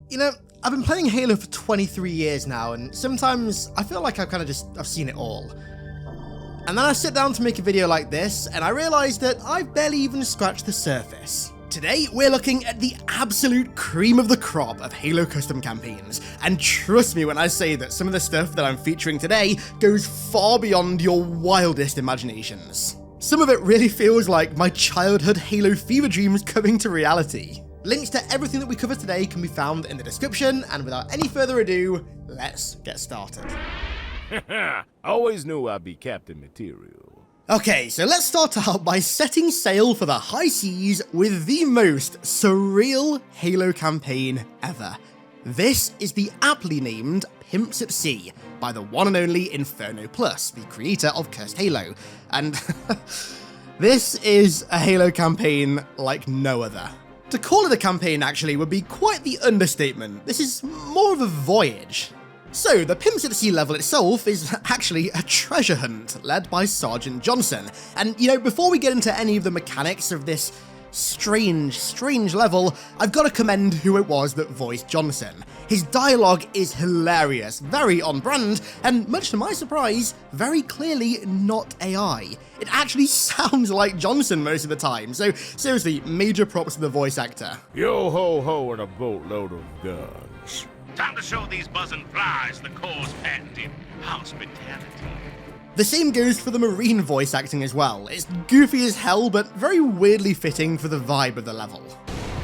You know, I've been playing Halo for 23 years now, and sometimes I feel like I've seen it all. And then I sit down to make a video like this, and I realise that I've barely even scratched the surface. Today, we're looking at the absolute cream of the crop of Halo custom campaigns, and trust me when I say that some of the stuff that I'm featuring today goes far beyond your wildest imaginations. Some of it really feels like my childhood Halo fever dreams coming to reality. Links to everything that we cover today can be found in the description, and without any further ado, let's get started. Always knew I'd be Captain Material. Okay, so let's start out by setting sail for the high seas with the most surreal Halo campaign ever. This is the aptly named Pimps at Sea by the one and only Inferno Plus, the creator of Cursed Halo, and this is a Halo campaign like no other. To call it a campaign actually would be quite the understatement. This is more of a voyage. So, the Pimps at Sea level itself is actually a treasure hunt led by Sergeant Johnson. And, you know, before we get into any of the mechanics of this strange level, I've got to commend who it was that voiced Johnson. His dialogue is hilarious, very on brand, and much to my surprise, very clearly not AI. It actually sounds like Johnson most of the time, so seriously, major props to the voice actor. Yo ho ho and a boatload of guns. Time to show these buzzing flies the Corps' patented hospitality. The same goes for the Marine voice acting as well. It's goofy as hell, but very weirdly fitting for the vibe of the level.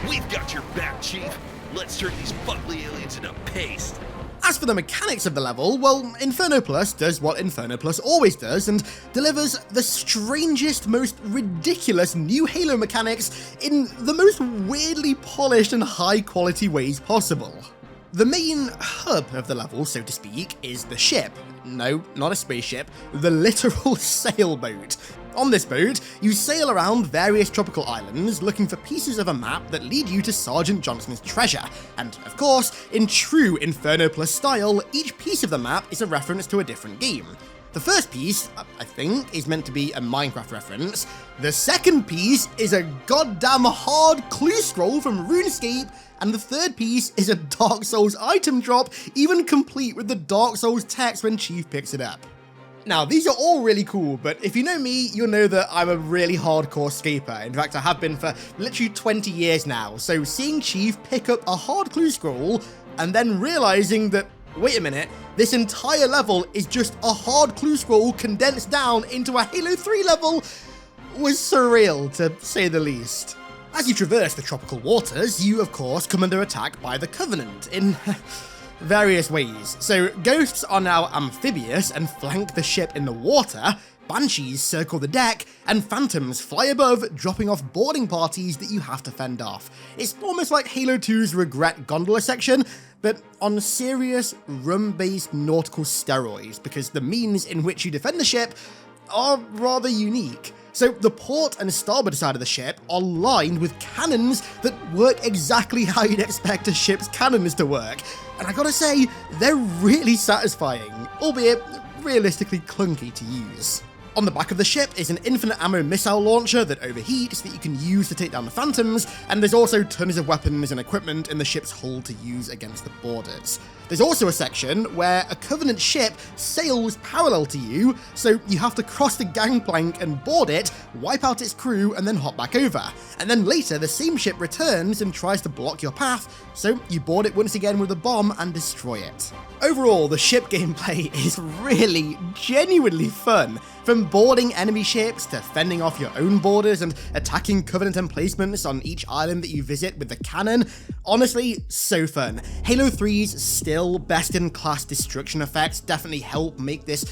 We've got your back, Chief. Let's turn these fugly aliens into paste. As for the mechanics of the level, well, Inferno Plus does what Inferno Plus always does and delivers the strangest, most ridiculous new Halo mechanics in the most weirdly polished and high-quality ways possible. The main hub of the level, so to speak, is the ship. No, not a spaceship, the literal sailboat. On this boat, you sail around various tropical islands looking for pieces of a map that lead you to Sergeant Johnson's treasure. And, of course, in true Inferno Plus style, each piece of the map is a reference to a different game. The first piece, I think, is meant to be a Minecraft reference. The second piece is a goddamn hard clue scroll from RuneScape, and the third piece is a Dark Souls item drop, even complete with the Dark Souls text when Chief picks it up. Now, these are all really cool, but if you know me, you'll know that I'm a really hardcore scaper. In fact, I have been for literally 20 years now, so seeing Chief pick up a hard clue scroll, and then realizing that, wait a minute, this entire level is just a hard clue scroll condensed down into a Halo 3 level, was surreal, to say the least. As you traverse the tropical waters, you of course come under attack by the Covenant in various ways. So ghosts are now amphibious and flank the ship in the water, banshees circle the deck, and phantoms fly above, dropping off boarding parties that you have to fend off. It's almost like Halo 2's Regret Gondola section, but on serious rum-based nautical steroids, because the means in which you defend the ship are rather unique. So the port and starboard side of the ship are lined with cannons that work exactly how you'd expect a ship's cannons to work. And I gotta say, they're really satisfying, albeit realistically clunky to use. On the back of the ship is an infinite ammo missile launcher that overheats that you can use to take down the phantoms, and there's also tons of weapons and equipment in the ship's hull to use against the boarders. There's also a section where a Covenant ship sails parallel to you, so you have to cross the gangplank and board it, wipe out its crew, and then hop back over. And then later, the same ship returns and tries to block your path, so you board it once again with a bomb and destroy it. Overall, the ship gameplay is really, genuinely fun. From boarding enemy ships to fending off your own borders and attacking Covenant emplacements on each island that you visit with the cannon. Honestly, so fun. Halo 3's still best-in-class destruction effects definitely help make this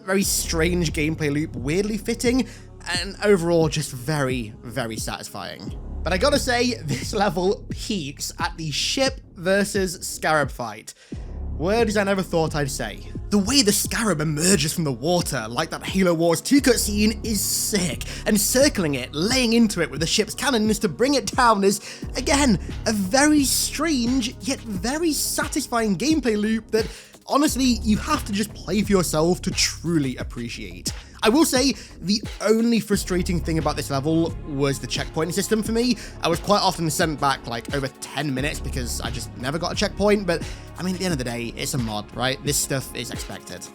very strange gameplay loop weirdly fitting, and overall just very, very satisfying. But I gotta say, this level peaks at the ship versus Scarab fight. Words I never thought I'd say. The way the Scarab emerges from the water, like that Halo Wars 2 cutscene, is sick, and circling it, laying into it with the ship's cannons to bring it down is, again, a very strange, yet very satisfying gameplay loop that, honestly, you have to just play for yourself to truly appreciate. I will say the only frustrating thing about this level was the checkpoint system for me. I was quite often sent back like over 10 minutes because I just never got a checkpoint, but I mean, at the end of the day, it's a mod, right? This stuff is expected.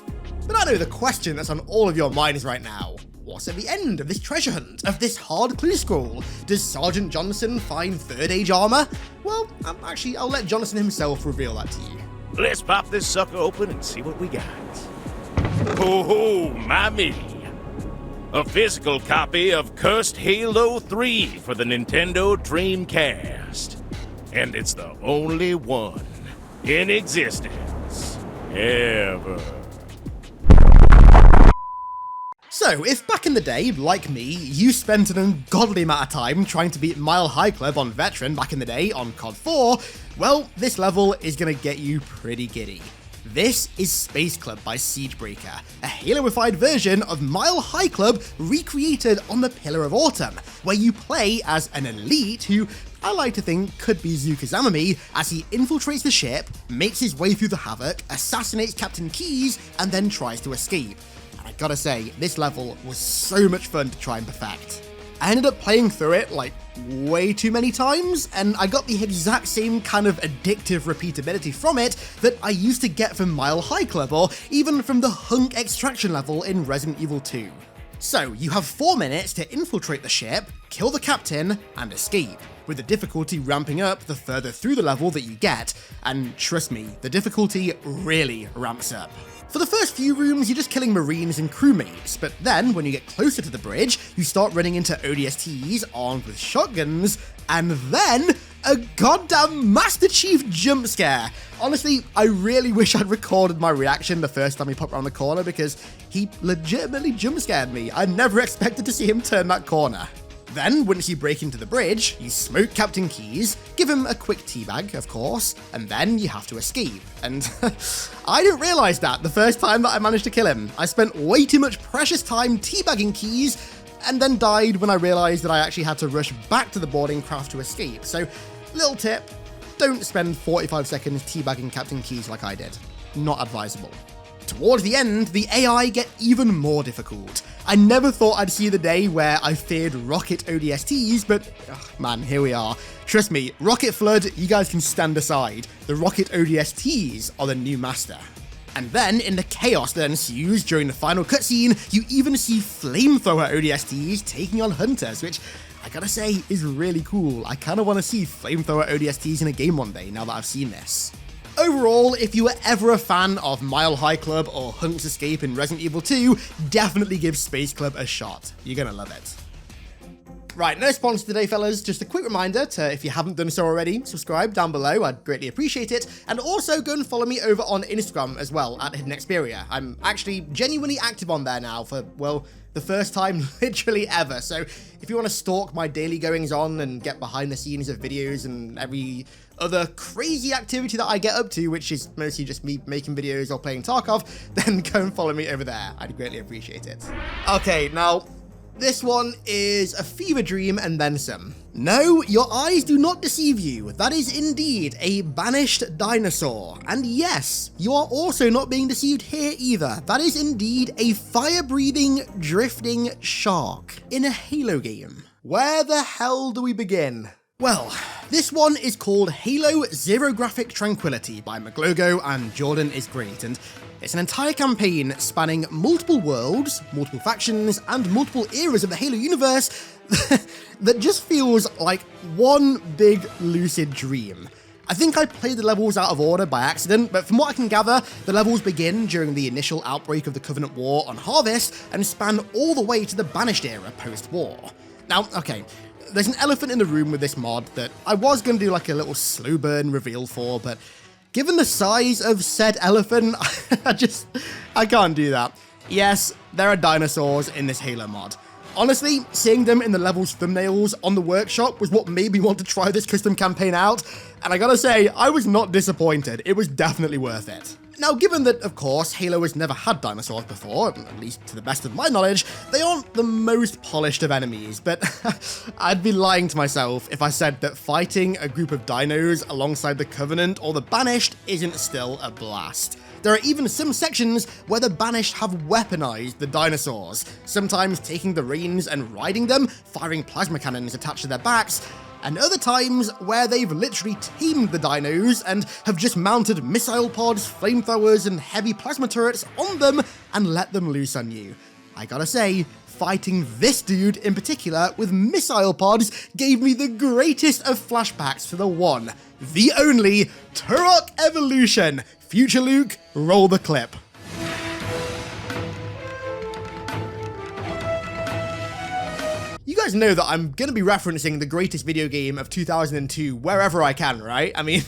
But I know the question that's on all of your minds right now. What's at the end of this treasure hunt, of this hard clue scroll? Does Sergeant Johnson find 3rd age armor? Well, actually, I'll let Johnson himself reveal that to you. Let's pop this sucker open and see what we got. Oh, mommy! A physical copy of Cursed Halo 3 for the Nintendo Dreamcast. And it's the only one in existence ever. So, if back in the day, like me, you spent an ungodly amount of time trying to beat Mile High Club on Veteran back in the day on COD 4, well, this level is gonna get you pretty giddy. This is Space Club by Siegebreaker, a Haloified version of Mile High Club recreated on the Pillar of Autumn, where you play as an elite who I like to think could be Zukazamami as he infiltrates the ship, makes his way through the Havoc, assassinates Captain Keyes, and then tries to escape. And I gotta say, this level was so much fun to try and perfect. I ended up playing through it like way too many times, and I got the exact same kind of addictive repeatability from it that I used to get from Mile High Club or even from the hunk extraction level in Resident Evil 2. So you have 4 minutes to infiltrate the ship, kill the captain, and escape, with the difficulty ramping up the further through the level that you get, and trust me, the difficulty really ramps up. For the first few rooms, you're just killing Marines and crewmates, but then, when you get closer to the bridge, you start running into ODSTs armed with shotguns, and then, a goddamn Master Chief jump scare. Honestly, I really wish I'd recorded my reaction the first time he popped around the corner, because he legitimately jump scared me. I never expected to see him turn that corner. Then, once you break into the bridge, you smoke Captain Keyes, give him a quick teabag, of course, and then you have to escape. And I didn't realize that the first time that I managed to kill him. I spent way too much precious time teabagging Keyes, and then died when I realized that I actually had to rush back to the boarding craft to escape. So, little tip, don't spend 45 seconds teabagging Captain Keyes like I did. Not advisable. Towards the end, the AI get even more difficult. I never thought I'd see the day where I feared rocket ODSTs, but man, here we are. Trust me, Rocket Flood, you guys can stand aside. The rocket ODSTs are the new master. And then, in the chaos that ensues during the final cutscene, you even see flamethrower ODSTs taking on hunters, which I gotta say is really cool. I kinda wanna see flamethrower ODSTs in a game one day now that I've seen this. Overall, if you were ever a fan of Mile High Club or Hunk's Escape in Resident Evil 2, definitely give Space Club a shot. You're gonna love it. Right, no sponsor today, fellas. Just a quick reminder to, if you haven't done so already, subscribe down below. I'd greatly appreciate it. And also go and follow me over on Instagram as well, at HiddenXperia. I'm actually genuinely active on there now for, well, the first time literally ever. So if you want to stalk my daily goings on and get behind the scenes of videos and every other crazy activity that I get up to, which is mostly just me making videos or playing Tarkov, then go and follow me over there. I'd greatly appreciate it. Okay, now, this one is a fever dream and then some. No, your eyes do not deceive you. That is indeed a banished dinosaur. And yes, you are also not being deceived here either. That is indeed a fire-breathing, drifting shark in a Halo game. Where the hell do we begin? Well, this one is called Halo Xerographic Tranquility by Maglogo and Jordan is Great, and it's an entire campaign spanning multiple worlds, multiple factions, and multiple eras of the Halo universe that just feels like one big lucid dream. I think I played the levels out of order by accident, but from what I can gather, the levels begin during the initial outbreak of the Covenant War on Harvest and span all the way to the Banished era post-war. Now, okay, there's an elephant in the room with this mod that I was going to do like a little slow burn reveal for, but given the size of said elephant, I can't do that. Yes, there are dinosaurs in this Halo mod. Honestly, seeing them in the level's thumbnails on the workshop was what made me want to try this custom campaign out. And I gotta say, I was not disappointed. It was definitely worth it. Now, given that, of course, Halo has never had dinosaurs before, at least to the best of my knowledge, they aren't the most polished of enemies, but I'd be lying to myself if I said that fighting a group of dinos alongside the Covenant or the Banished isn't still a blast. There are even some sections where the Banished have weaponized the dinosaurs, sometimes taking the reins and riding them, firing plasma cannons attached to their backs, and other times where they've literally teamed the dinos and have just mounted missile pods, flamethrowers, and heavy plasma turrets on them and let them loose on you. I gotta say, fighting this dude in particular with missile pods gave me the greatest of flashbacks to the one, the only, Turok Evolution. Future Luke, roll the clip. You guys know that I'm going to be referencing the greatest video game of 2002 wherever I can, right? I mean,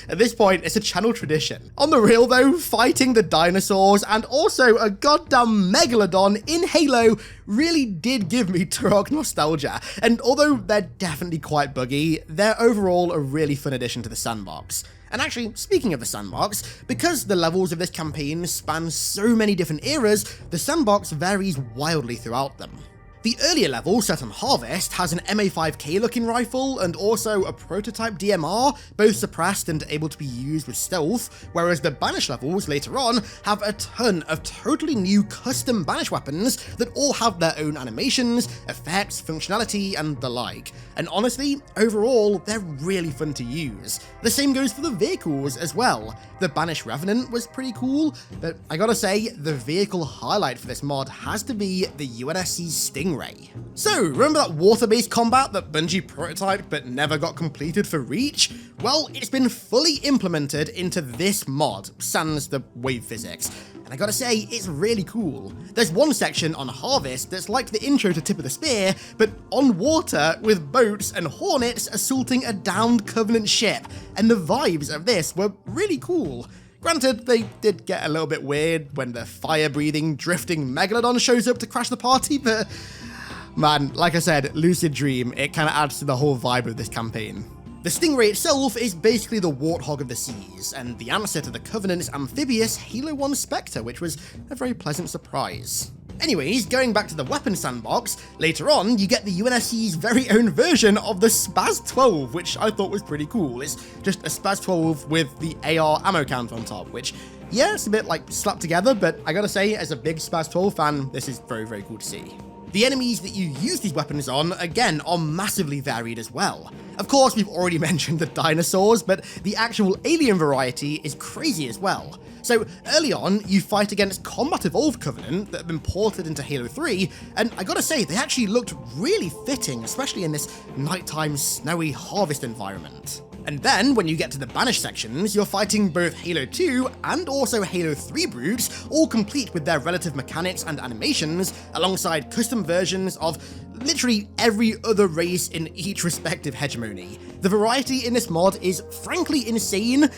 at this point, it's a channel tradition. On the real though, fighting the dinosaurs and also a goddamn megalodon in Halo really did give me Turok nostalgia. And although they're definitely quite buggy, they're overall a really fun addition to the sandbox. And actually, speaking of the sandbox, because the levels of this campaign span so many different eras, the sandbox varies wildly throughout them. The earlier level, set on Harvest, has an MA5K looking rifle and also a prototype DMR, both suppressed and able to be used with stealth, whereas the Banish levels later on have a ton of totally new custom Banish weapons that all have their own animations, effects, functionality, and the like. And honestly, overall, they're really fun to use. The same goes for the vehicles as well. The Banish Revenant was pretty cool, but I gotta say, the vehicle highlight for this mod has to be the UNSC's Stingray. So, remember that water-based combat that Bungie prototyped but never got completed for Reach? Well, it's been fully implemented into this mod, sans the wave physics. And I gotta say, it's really cool. There's one section on Harvest that's like the intro to Tip of the Spear, but on water with boats and hornets assaulting a downed Covenant ship, and the vibes of this were really cool. Granted, they did get a little bit weird when the fire-breathing, drifting Megalodon shows up to crash the party, but man, like I said, Lucid Dream, it kinda adds to the whole vibe of this campaign. The Stingray itself is basically the warthog of the seas, and the answer to the Covenant's amphibious Halo 1 Spectre, which was a very pleasant surprise. Anyways, going back to the weapon sandbox, later on you get the UNSC's very own version of the Spaz-12, which I thought was pretty cool. It's just a Spaz-12 with the AR ammo count on top, which, yeah, it's a bit like slapped together, but I gotta say, as a big Spaz-12 fan, this is very, very cool to see. The enemies that you use these weapons on, again, are massively varied as well. Of course, we've already mentioned the dinosaurs, but the actual alien variety is crazy as well. So early on, you fight against Combat Evolved Covenant that have been ported into Halo 3, and I gotta say, they actually looked really fitting, especially in this nighttime snowy Harvest environment. And then, when you get to the Banished sections, you're fighting both Halo 2 and also Halo 3 brutes, all complete with their relative mechanics and animations, alongside custom versions of literally every other race in each respective hegemony. The variety in this mod is frankly insane,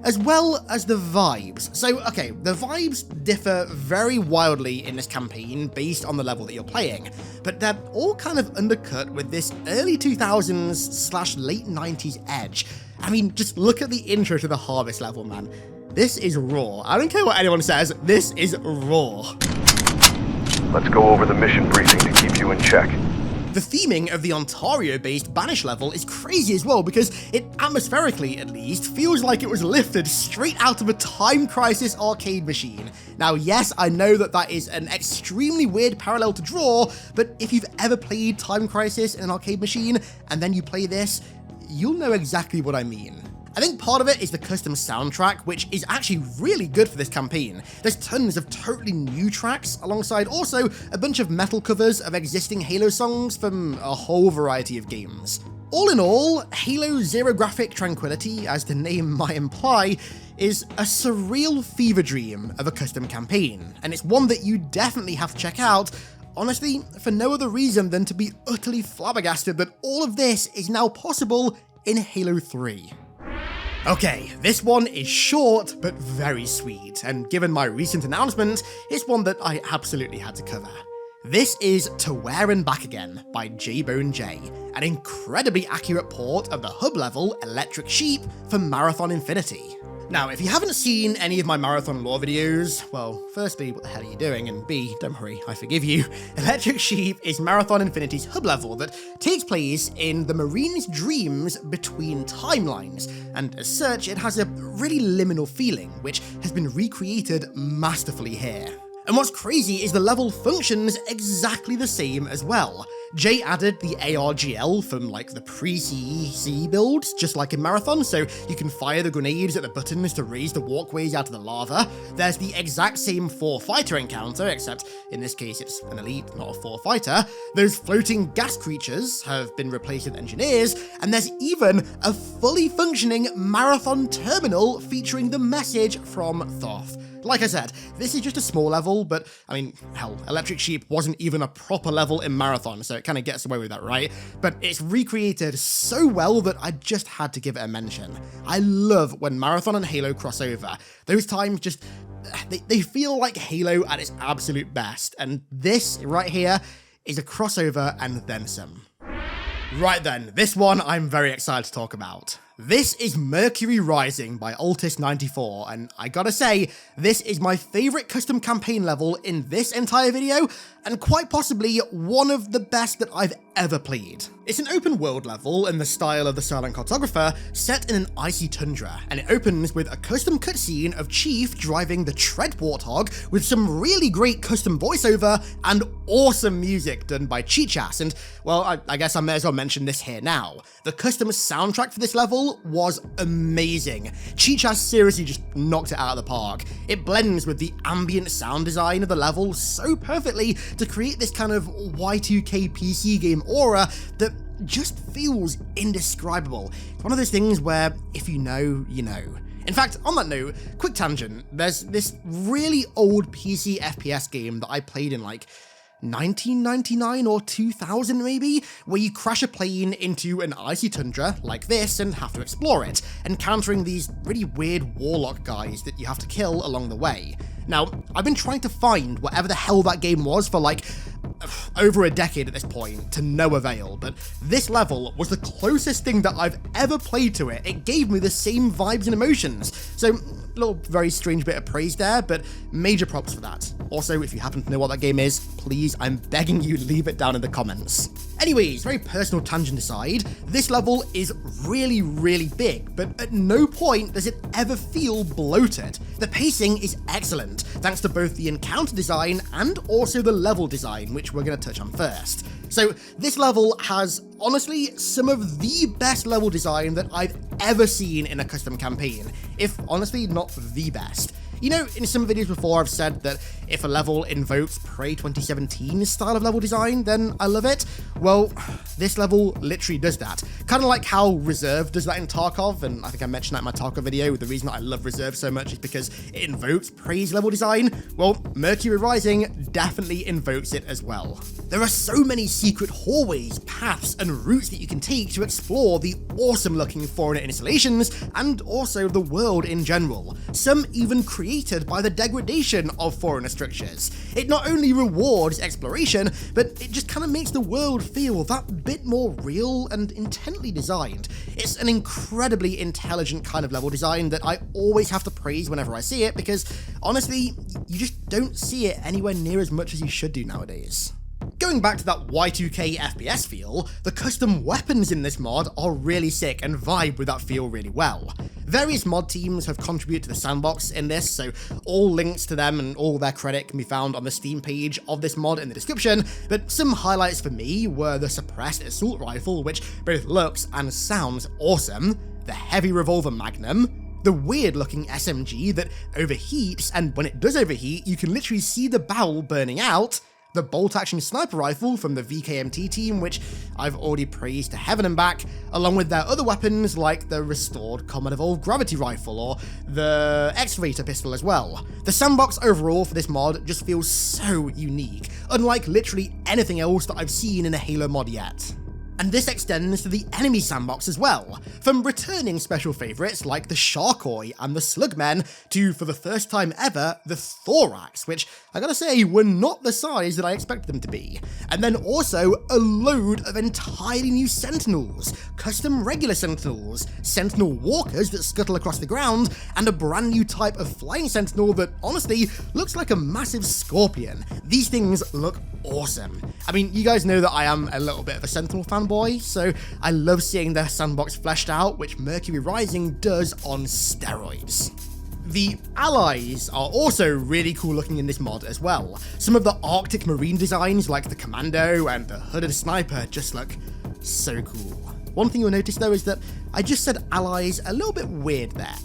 as well as the vibes. So, okay, the vibes differ very wildly in this campaign based on the level that you're playing, but they're all kind of undercut with this early 2000s / late 90s edge. I mean, just look at the intro to the Harvest level, man. This is raw. I don't care what anyone says, this is raw. Let's go over the mission briefing to keep you in check. The theming of the Ontario-based Banish level is crazy as well, because it, atmospherically at least, feels like it was lifted straight out of a Time Crisis arcade machine. Now yes, I know that that is an extremely weird parallel to draw, but if you've ever played Time Crisis in an arcade machine, and then you play this, you'll know exactly what I mean. I think part of it is the custom soundtrack, which is actually really good for this campaign. There's tons of totally new tracks, alongside also a bunch of metal covers of existing Halo songs from a whole variety of games. All in all, Halo Xerographic Tranquility, as the name might imply, is a surreal fever dream of a custom campaign, and it's one that you definitely have to check out, honestly, for no other reason than to be utterly flabbergasted that all of this is now possible in Halo 3. Okay, this one is short, but very sweet, and given my recent announcement, it's one that I absolutely had to cover. This is To Where and Back Again by JBoneJ, an incredibly accurate port of the hub level Electric Sheep for Marathon Infinity. Now, if you haven't seen any of my Marathon lore videos, well, firstly, what the hell are you doing? And B, don't worry, I forgive you. Electric Sheep is Marathon Infinity's hub level that takes place in the Marine's dreams between timelines, and as such, it has a really liminal feeling, which has been recreated masterfully here. And what's crazy is the level functions exactly the same as well. Jay added the ARGL from like the pre-CEC builds, just like in Marathon, so you can fire the grenades at the buttons to raise the walkways out of the lava. There's the exact same 4-fighter encounter, except in this case it's an elite, not a 4-fighter. Those floating gas creatures have been replaced with engineers, and there's even a fully functioning Marathon terminal featuring the message from Thoth. Like I said, this is just a small level, but I mean, hell, Electric Sheep wasn't even a proper level in Marathon, so it kind of gets away with that, right? But it's recreated so well that I just had to give it a mention. I love when Marathon and Halo cross over. Those times just, they feel like Halo at its absolute best, and this right here is a crossover and then some. Right then, this one I'm very excited to talk about. This is Mercury Rising by Altis94, and I gotta say, this is my favourite custom campaign level in this entire video, and quite possibly one of the best that I've ever played. It's an open world level in the style of the Silent Cartographer, set in an icy tundra, and it opens with a custom cutscene of Chief driving the Tread Warthog with some really great custom voiceover and awesome music done by Chichas, and well, I guess I may as well mention this here now. The custom soundtrack for this level was amazing. Chichas seriously just knocked it out of the park. It blends with the ambient sound design of the level so perfectly to create this kind of Y2K PC game aura that just feels indescribable. It's one of those things where if you know, you know. In fact, on that note, quick tangent, there's this really old PC FPS game that I played in like 1999 or 2000 maybe, where you crash a plane into an icy tundra like this and have to explore it, encountering these really weird warlock guys that you have to kill along the way. Now, I've been trying to find whatever the hell that game was for like over a decade at this point, to no avail, but this level was the closest thing that I've ever played to it. It gave me the same vibes and emotions, so a little very strange bit of praise there, but major props for that. Also, if you happen to know what that game is, please, I'm begging you, leave it down in the comments. Anyways, very personal tangent aside, this level is really, really big, but at no point does it ever feel bloated. The pacing is excellent, thanks to both the encounter design and also the level design, which we're going to touch on first. So this level has, honestly, some of the best level design that I've ever seen in a custom campaign, if honestly not the best. You know, in some videos before I've said that if a level invokes Prey 2017 style of level design, then I love it. Well, this level literally does that. Kind of like how Reserve does that in Tarkov, and I think I mentioned that in my Tarkov video. The reason I love Reserve so much is because it invokes Prey's level design. Well, Mercury Rising definitely invokes it as well. There are so many secret hallways, paths, and routes that you can take to explore the awesome looking Foreigner installations and also the world in general. Some even created by the degradation of Foreigner structures. It not only rewards exploration, but it just kind of makes the world feel that bit more real and intently designed. It's an incredibly intelligent kind of level design that I always have to praise whenever I see it, because honestly, you just don't see it anywhere near as much as you should do nowadays. Going back to that Y2K FPS feel, the custom weapons in this mod are really sick and vibe with that feel really well. Various mod teams have contributed to the sandbox in this, so all links to them and all their credit can be found on the Steam page of this mod in the description, but some highlights for me were the suppressed assault rifle, which both looks and sounds awesome, the heavy revolver magnum, the weird looking SMG that overheats, and when it does overheat, you can literally see the barrel burning out, the bolt-action sniper rifle from the VKMT team, which I've already praised to heaven and back, along with their other weapons like the restored Common Evolved Gravity Rifle or the Excavator pistol as well. The sandbox overall for this mod just feels so unique, unlike literally anything else that I've seen in a Halo mod yet. And this extends to the enemy sandbox as well, from returning special favourites like the Sharkoi and the Slugmen to, for the first time ever, the Thorax, which I gotta say were not the size that I expected them to be. And then also a load of entirely new Sentinels, custom regular Sentinels, Sentinel Walkers that scuttle across the ground, and a brand new type of flying Sentinel that honestly looks like a massive scorpion. These things look awesome. I mean, you guys know that I am a little bit of a Sentinel fanboy, so I love seeing their sandbox fleshed out, which Mercury Rising does on steroids. The allies are also really cool looking in this mod as well. Some of the Arctic Marine designs like the Commando and the Hooded Sniper just look so cool. One thing you'll notice though is that I just said allies a little bit weird there.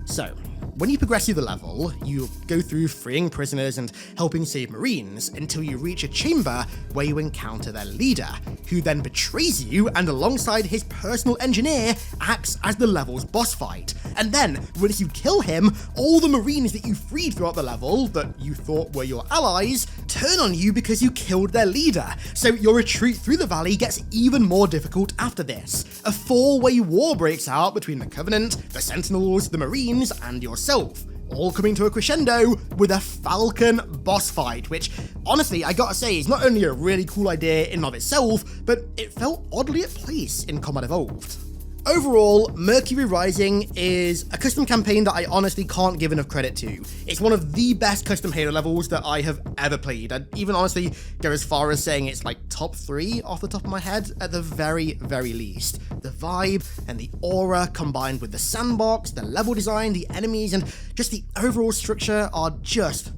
So, when you progress through the level, you go through freeing prisoners and helping save Marines until you reach a chamber where you encounter their leader, who then betrays you and alongside his personal engineer acts as the level's boss fight. And then, once you kill him, all the Marines that you freed throughout the level, that you thought were your allies, turn on you because you killed their leader. So your retreat through the valley gets even more difficult after this. A four-way war breaks out between the Covenant, the Sentinels, the Marines, and yourself, all coming to a crescendo with a Falcon boss fight, which honestly I gotta say is not only a really cool idea in and of itself, but it felt oddly at place in Combat Evolved. Overall, Mercury Rising is a custom campaign that I honestly can't give enough credit to. It's one of the best custom Halo levels that I have ever played. I'd even honestly go as far as saying it's like top 3 off the top of my head at the very, very least. The vibe and the aura combined with the sandbox, the level design, the enemies, and just the overall structure are just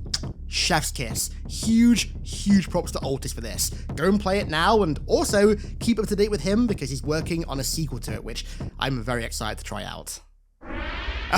chef's kiss. Huge props to Altis for this. Go and play it now, and also keep up to date with him because he's working on a sequel to it, which I'm very excited to try out.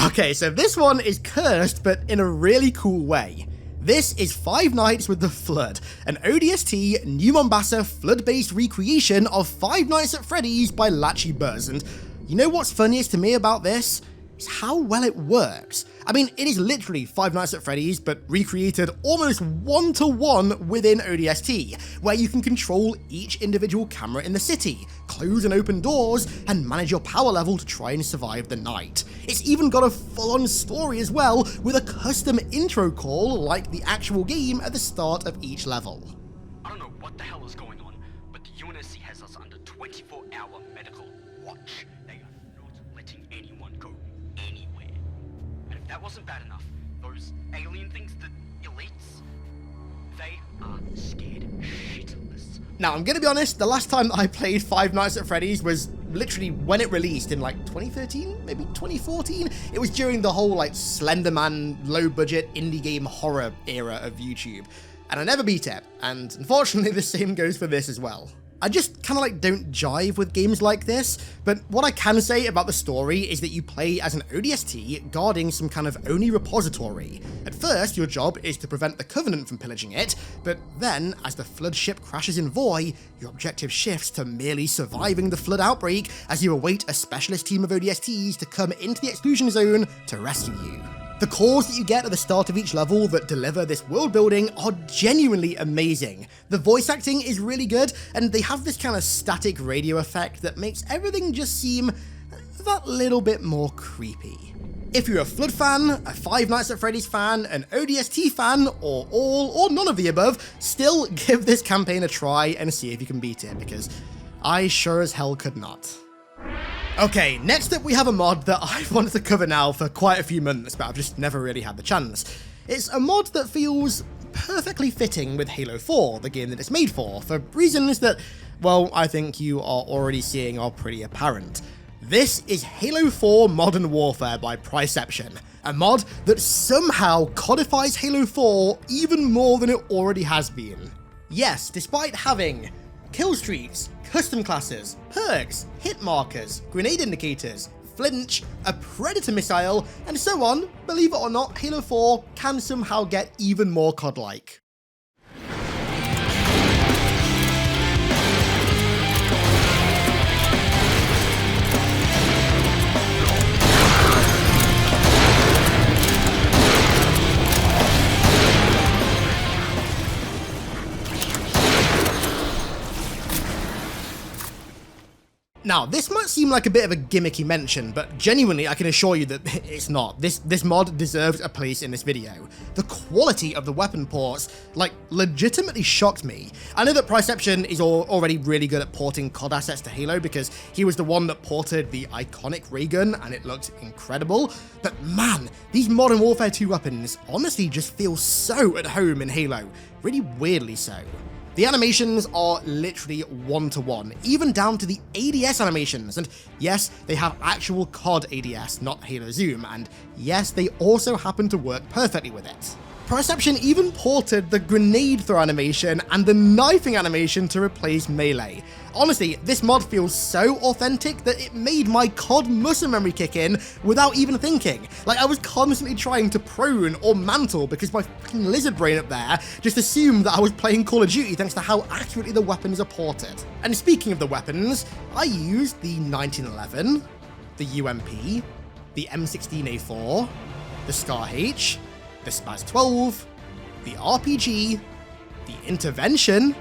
Okay, so this one is cursed, but in a really cool way. This is Five Nights with the Flood, an ODST New Mombasa flood-based recreation of Five Nights at Freddy's by Latchy Buzz, and you know what's funniest to me about this? Is how well it works. I mean, it is literally Five Nights at Freddy's, but recreated almost one-to-one within ODST, where you can control each individual camera in the city, close and open doors, and manage your power level to try and survive the night. It's even got a full-on story as well, with a custom intro call like the actual game at the start of each level. I don't know what the hell is going on, but the UNSC has us under 24-hour medical watch. They are not letting anyone go anywhere. And if that wasn't bad enough, those alien things, the elites, they are scared shitless. Now, I'm gonna be honest, the last time I played Five Nights at Freddy's was literally when it released in like 2013, maybe 2014. It was during the whole like Slenderman, low-budget indie game horror era of YouTube. And I never beat it, and unfortunately the same goes for this as well. I just kind of like don't jive with games like this, but what I can say about the story is that you play as an ODST guarding some kind of Oni repository. At first, your job is to prevent the Covenant from pillaging it, but then, as the flood ship crashes in Voi, your objective shifts to merely surviving the flood outbreak as you await a specialist team of ODSTs to come into the exclusion zone to rescue you. The calls that you get at the start of each level that deliver this world building are genuinely amazing. The voice acting is really good, and they have this kind of static radio effect that makes everything just seem that little bit more creepy. If you're a Flood fan, a Five Nights at Freddy's fan, an ODST fan, or all or none of the above, still give this campaign a try and see if you can beat it, because I sure as hell could not. Okay, next up we have a mod that I've wanted to cover now for quite a few months, but I've just never really had the chance. It's a mod that feels perfectly fitting with Halo 4, the game that it's made for reasons that, well, I think you are already seeing are pretty apparent. This is Halo 4 Modern Warfare by Priception, a mod that somehow codifies Halo 4 even more than it already has been. Yes, despite having kill streaks, custom classes, perks, hit markers, grenade indicators, flinch, a predator missile, and so on, believe it or not, Halo 4 can somehow get even more COD-like. Now, this might seem like a bit of a gimmicky mention, but genuinely I can assure you that it's not. This mod deserves a place in this video. The quality of the weapon ports, like, legitimately shocked me. I know that Priception is already really good at porting COD assets to Halo because he was the one that ported the iconic ray gun and it looked incredible, but man, these Modern Warfare 2 weapons honestly just feel so at home in Halo, really weirdly so. The animations are literally one-to-one, even down to the ADS animations, and yes, they have actual COD ADS, not Halo Zoom, and yes, they also happen to work perfectly with it. Priception even ported the grenade throw animation and the knifing animation to replace melee. Honestly, this mod feels so authentic that it made my COD muscle memory kick in without even thinking. Like, I was constantly trying to prone or mantle because my fucking lizard brain up there just assumed that I was playing Call of Duty thanks to how accurately the weapons are ported. And speaking of the weapons, I used the 1911, the UMP, the M16A4, the Scar H, the Spaz 12, the RPG, the Intervention,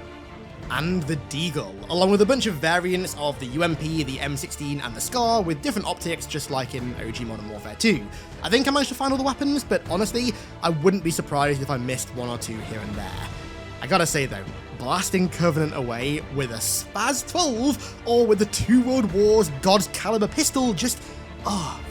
and the Deagle, along with a bunch of variants of the UMP, the M16, and the Scar with different optics, just like in OG Modern Warfare 2. I think I managed to find all the weapons, but honestly, I wouldn't be surprised if I missed one or two here and there. I gotta say though, blasting Covenant away with a Spaz 12 or with the 2 World Wars God's Caliber pistol just,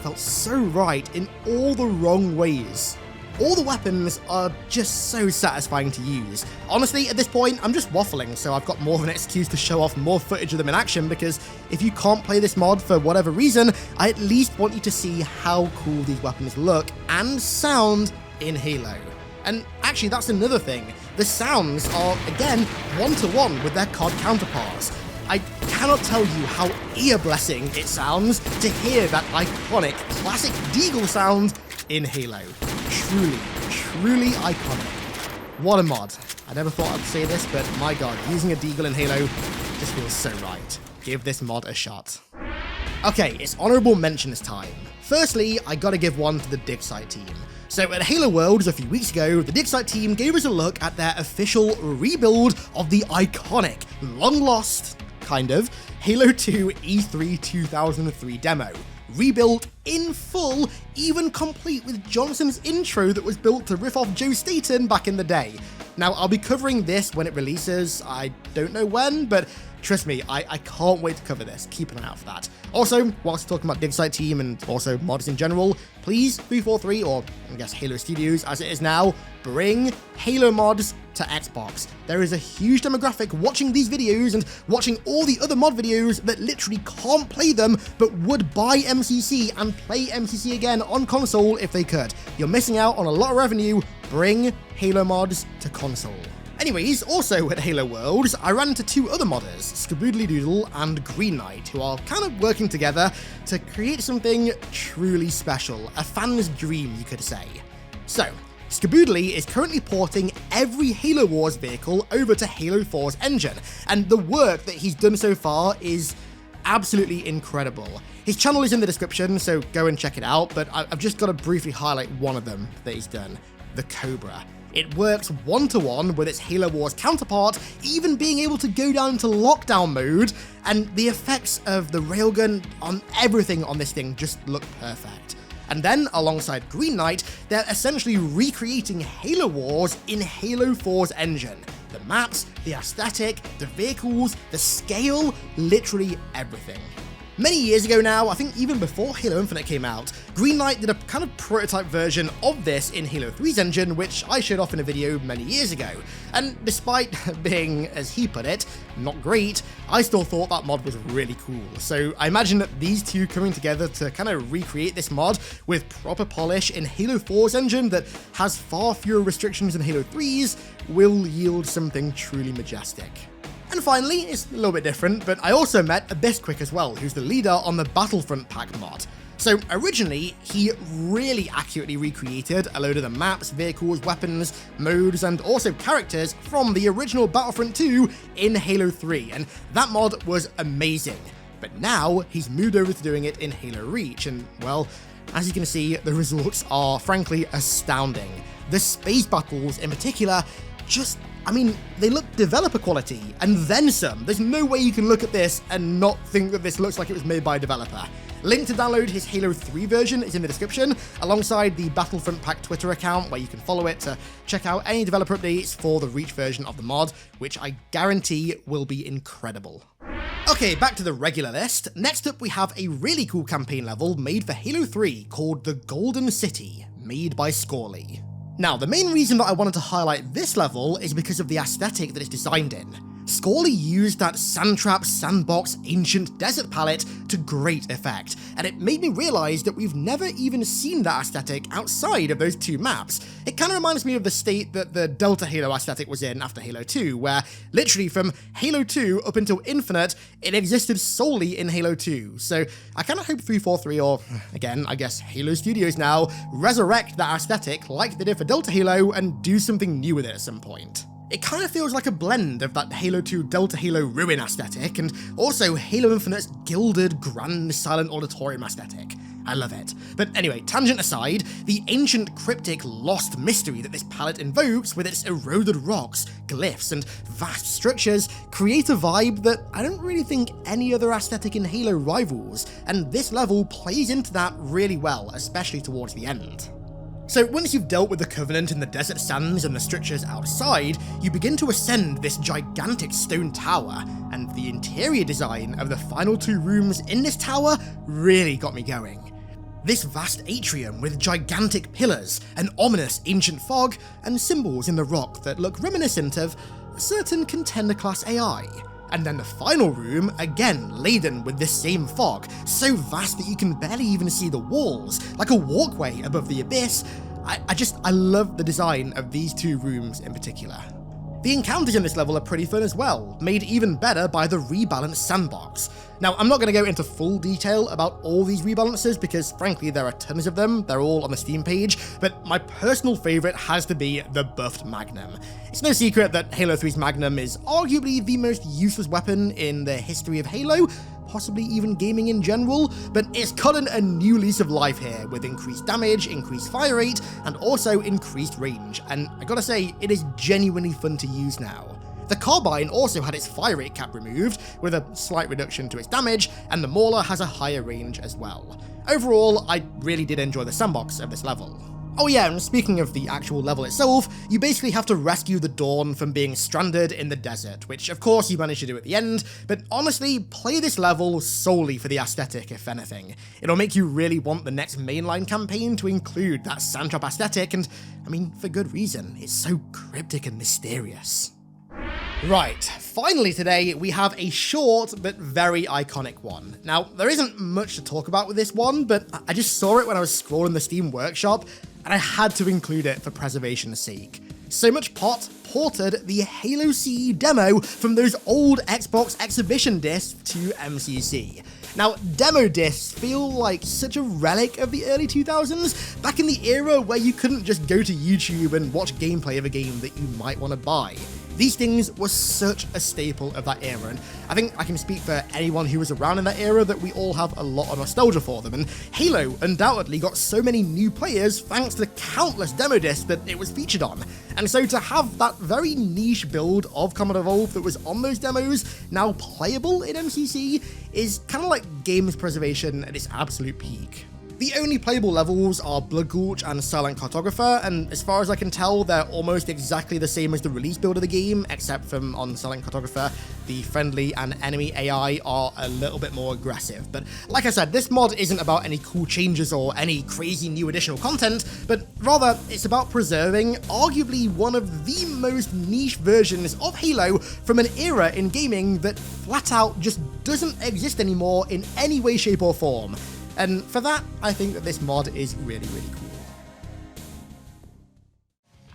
felt so right in all the wrong ways. All the weapons are just so satisfying to use. Honestly, at this point, I'm just waffling, so I've got more of an excuse to show off more footage of them in action, because if you can't play this mod for whatever reason, I at least want you to see how cool these weapons look and sound in Halo. And actually, that's another thing. The sounds are, again, one-to-one with their COD counterparts. I cannot tell you how ear-blessing it sounds to hear that iconic, classic Deagle sound in Halo. Truly, truly iconic. What a mod. I never thought I'd say this, but my god, using a Deagle in Halo just feels so right. Give this mod a shot. Okay, it's honorable mentions time. Firstly, I gotta give one to the dig site team. So at Halo Worlds a few weeks ago, the dig site team gave us a look at their official rebuild of the iconic, long-lost, kind of, Halo 2 E3 2003 demo. Rebuilt in full, even complete with Johnson's intro that was built to riff off Joe Staten back in the day. Now, I'll be covering this when it releases. I don't know when, but trust me, I can't wait to cover this. Keep an eye out for that. Also, whilst talking about dig site team and also mods in general, please 343, or I guess Halo Studios as it is now, bring Halo mods to Xbox. There is a huge demographic watching these videos and watching all the other mod videos that literally can't play them but would buy MCC and play MCC again on console if they could. You're missing out on a lot of revenue. Bring Halo mods to console. Anyways, also at Halo Worlds, I ran into 2 other modders, Skaboodly Doodle and Green Knight, who are kind of working together to create something truly special, a fan's dream, you could say. So, Skaboodly is currently porting every Halo Wars vehicle over to Halo 4's engine, and the work that he's done so far is absolutely incredible. His channel is in the description, so go and check it out, but I've just got to briefly highlight one of them that he's done, the Cobra. It works one-to-one with its Halo Wars counterpart, even being able to go down to lockdown mode, and the effects of the railgun on everything on this thing just look perfect. And then, alongside Green Knight, they're essentially recreating Halo Wars in Halo 4's engine. The maps, the aesthetic, the vehicles, the scale, literally everything. Many years ago now, I think even before Halo Infinite came out, Green Knight did a kind of prototype version of this in Halo 3's engine, which I showed off in a video many years ago. And despite being, as he put it, not great, I still thought that mod was really cool. So I imagine that these two coming together to kind of recreate this mod with proper polish in Halo 4's engine that has far fewer restrictions than Halo 3's will yield something truly majestic. And finally, it's a little bit different, but I also met Abyssquick as well, who's the leader on the Battlefront Pack mod. So originally, he really accurately recreated a load of the maps, vehicles, weapons, modes, and also characters from the original Battlefront 2 in Halo 3, and that mod was amazing. But now, he's moved over to doing it in Halo Reach, and well, as you can see, the results are frankly astounding. The space battles in particular just I mean, they look developer quality, and then some. There's no way you can look at this and not think that this looks like it was made by a developer. Link to download his Halo 3 version is in the description, alongside the Battlefront Pack Twitter account where you can follow it to check out any developer updates for the Reach version of the mod, which I guarantee will be incredible. Okay, back to the regular list. Next up we have a really cool campaign level made for Halo 3 called the Golden City, made by Scorley. Now, the main reason that I wanted to highlight this level is because of the aesthetic that it's designed in. Scorley used that sandtrap, sandbox, ancient desert palette to great effect, and it made me realise that we've never even seen that aesthetic outside of those two maps. It kind of reminds me of the state that the Delta Halo aesthetic was in after Halo 2, where literally from Halo 2 up until Infinite, it existed solely in Halo 2. So I kind of hope 343, or again, I guess Halo Studios now, resurrect that aesthetic like they did for Delta Halo and do something new with it at some point. It kind of feels like a blend of that Halo 2 Delta Halo ruin aesthetic and also Halo Infinite's gilded, grand, silent auditorium aesthetic. I love it. But anyway, tangent aside, the ancient, cryptic, lost mystery that this palette invokes with its eroded rocks, glyphs, and vast structures create a vibe that I don't really think any other aesthetic in Halo rivals, and this level plays into that really well, especially towards the end. So once you've dealt with the Covenant in the desert sands and the structures outside, you begin to ascend this gigantic stone tower, and the interior design of the final two rooms in this tower really got me going. This vast atrium with gigantic pillars, an ominous ancient fog, and symbols in the rock that look reminiscent of certain contender-class AI. And then the final room, again laden with this same fog, so vast that you can barely even see the walls, like a walkway above the abyss. I love the design of these two rooms in particular. The encounters in this level are pretty fun as well, made even better by the rebalanced sandbox. Now, I'm not going to go into full detail about all these rebalances because frankly there are tons of them, they're all on the Steam page, but my personal favourite has to be the buffed Magnum. It's no secret that Halo 3's Magnum is arguably the most useless weapon in the history of Halo, possibly even gaming in general, but it's gotten a new lease of life here with increased damage, increased fire rate, and also increased range, and I gotta say, it is genuinely fun to use now. The Carbine also had its fire rate cap removed, with a slight reduction to its damage, and the Mauler has a higher range as well. Overall, I really did enjoy the sandbox of this level. Oh yeah, and speaking of the actual level itself, you basically have to rescue the Dawn from being stranded in the desert, which of course you manage to do at the end, but honestly, play this level solely for the aesthetic if anything. It'll make you really want the next mainline campaign to include that sandtrap aesthetic, and I mean, for good reason, it's so cryptic and mysterious. Right, finally today we have a short but very iconic one. Now, there isn't much to talk about with this one, but I just saw it when I was scrolling the Steam Workshop, and I had to include it for preservation's sake. So Much Pot ported the Halo CE demo from those old Xbox exhibition discs to MCC. Now, demo discs feel like such a relic of the early 2000s, back in the era where you couldn't just go to YouTube and watch gameplay of a game that you might want to buy. These things were such a staple of that era, and I think I can speak for anyone who was around in that era that we all have a lot of nostalgia for them, and Halo undoubtedly got so many new players thanks to the countless demo discs that it was featured on. And so to have that very niche build of Combat Evolved that was on those demos now playable in MCC is kind of like games preservation at its absolute peak. The only playable levels are Blood Gulch and Silent Cartographer, and as far as I can tell, they're almost exactly the same as the release build of the game, except from on Silent Cartographer, the friendly and enemy AI are a little bit more aggressive. But like I said, this mod isn't about any cool changes or any crazy new additional content, but rather it's about preserving arguably one of the most niche versions of Halo from an era in gaming that flat out just doesn't exist anymore in any way, shape or form. And for that, I think that this mod is really, really cool.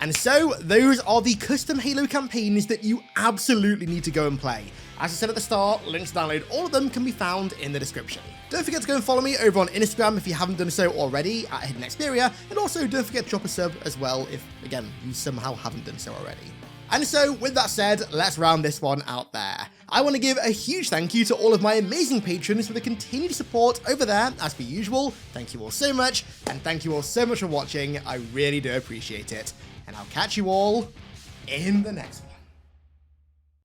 And so, those are the custom Halo campaigns that you absolutely need to go and play. As I said at the start, links to download all of them can be found in the description. Don't forget to go and follow me over on Instagram if you haven't done so already, at HiddenXperia, and also don't forget to drop a sub as well if, again, you somehow haven't done so already. And so, with that said, let's round this one out there. I want to give a huge thank you to all of my amazing patrons for the continued support over there, as per usual. Thank you all so much, and thank you all so much for watching. I really do appreciate it. And I'll catch you all in the next one.